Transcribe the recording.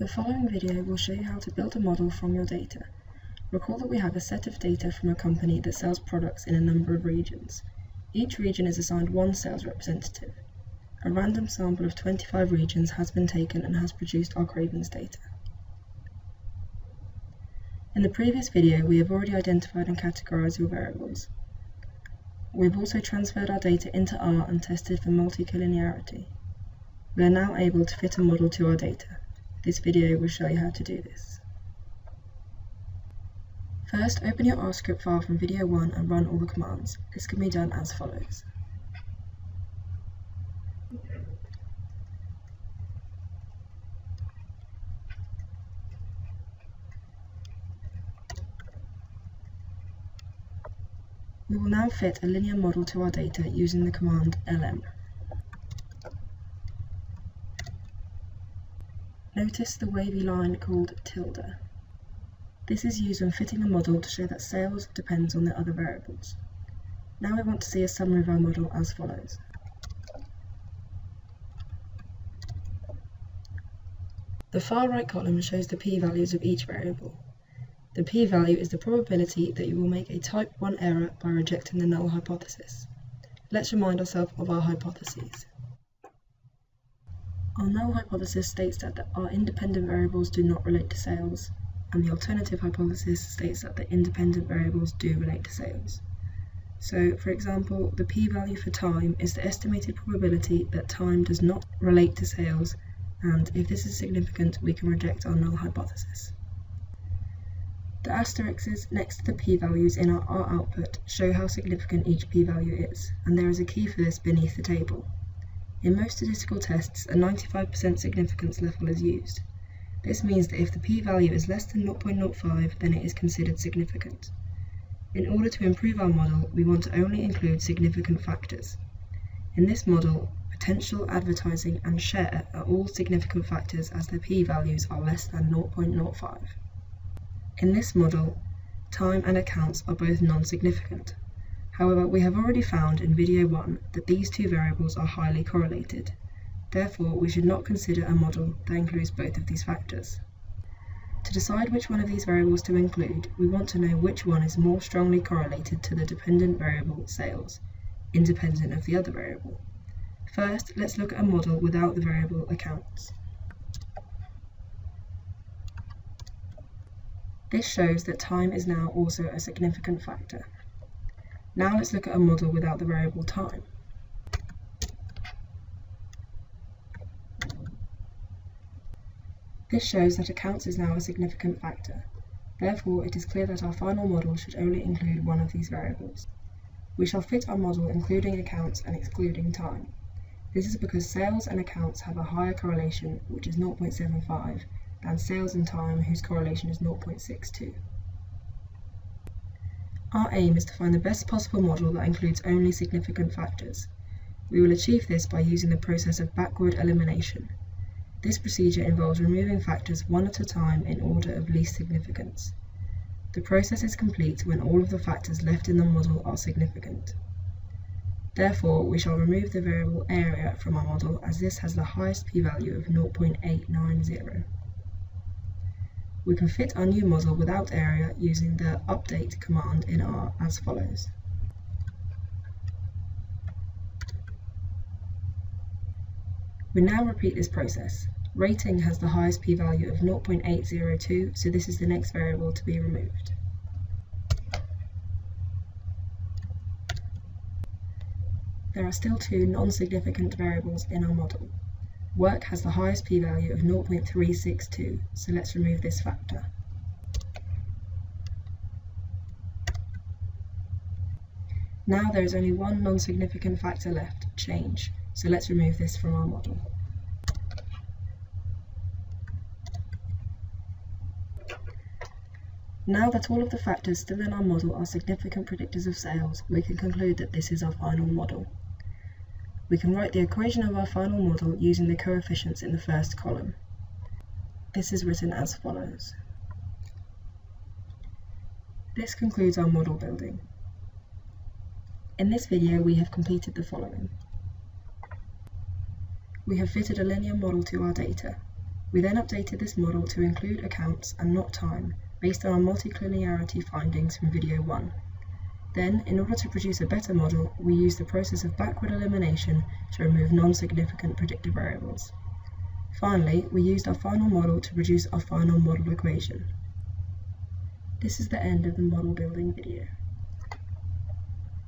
The following video will show you how to build a model from your data. Recall that we have a set of data from a company that sells products in a number of regions. Each region is assigned one sales representative. A random sample of 25 regions has been taken and has produced our Cravens data. In the previous video, we have already identified and categorized your variables. We have also transferred our data into R and tested for multi-collinearity. We are now able to fit a model to our data. This video will show you how to do this. First, open your R script file from video 1 and run all the commands. This can be done as follows. We will now fit a linear model to our data using the command lm. Notice the wavy line called tilde. This is used when fitting a model to show that sales depends on the other variables. Now we want to see a summary of our model as follows. The far right column shows the p-values of each variable. The p-value is the probability that you will make a type 1 error by rejecting the null hypothesis. Let's remind ourselves of our hypotheses. Our null hypothesis states that our independent variables do not relate to sales, and the alternative hypothesis states that the independent variables do relate to sales. So, for example, the p-value for time is the estimated probability that time does not relate to sales, and if this is significant, we can reject our null hypothesis. The asterisks next to the p-values in our R output show how significant each p-value is, and there is a key for this beneath the table. In most statistical tests, a 95% significance level is used. This means that if the p-value is less than 0.05, then it is considered significant. In order to improve our model, we want to only include significant factors. In this model, potential, advertising, and share are all significant factors as their p-values are less than 0.05. In this model, time and accounts are both non-significant. However, we have already found in video 1 that these two variables are highly correlated. Therefore, we should not consider a model that includes both of these factors. To decide which one of these variables to include, we want to know which one is more strongly correlated to the dependent variable sales, independent of the other variable. First, let's look at a model without the variable accounts. This shows that time is now also a significant factor. Now let's look at a model without the variable time. This shows that accounts is now a significant factor. Therefore, it is clear that our final model should only include one of these variables. We shall fit our model including accounts and excluding time. This is because sales and accounts have a higher correlation, which is 0.75, than sales and time, whose correlation is 0.62. Our aim is to find the best possible model that includes only significant factors. We will achieve this by using the process of backward elimination. This procedure involves removing factors one at a time in order of least significance. The process is complete when all of the factors left in the model are significant. Therefore, we shall remove the variable area from our model as this has the highest p-value of 0.890. We can fit our new model without area using the update command in R as follows. We now repeat this process. Rating has the highest p-value of 0.802, so this is the next variable to be removed. There are still two non-significant variables in our model. Work has the highest p-value of 0.362, so let's remove this factor. Now there is only one non-significant factor left, change, so let's remove this from our model. Now that all of the factors still in our model are significant predictors of sales, we can conclude that this is our final model. We can write the equation of our final model using the coefficients in the first column. This is written as follows. This concludes our model building. In this video, we have completed the following. We have fitted a linear model to our data. We then updated this model to include accounts and not time, based on our multicollinearity findings from video 1. Then, in order to produce a better model, we used the process of backward elimination to remove non-significant predictor variables. Finally, we used our final model to produce our final model equation. This is the end of the model building video.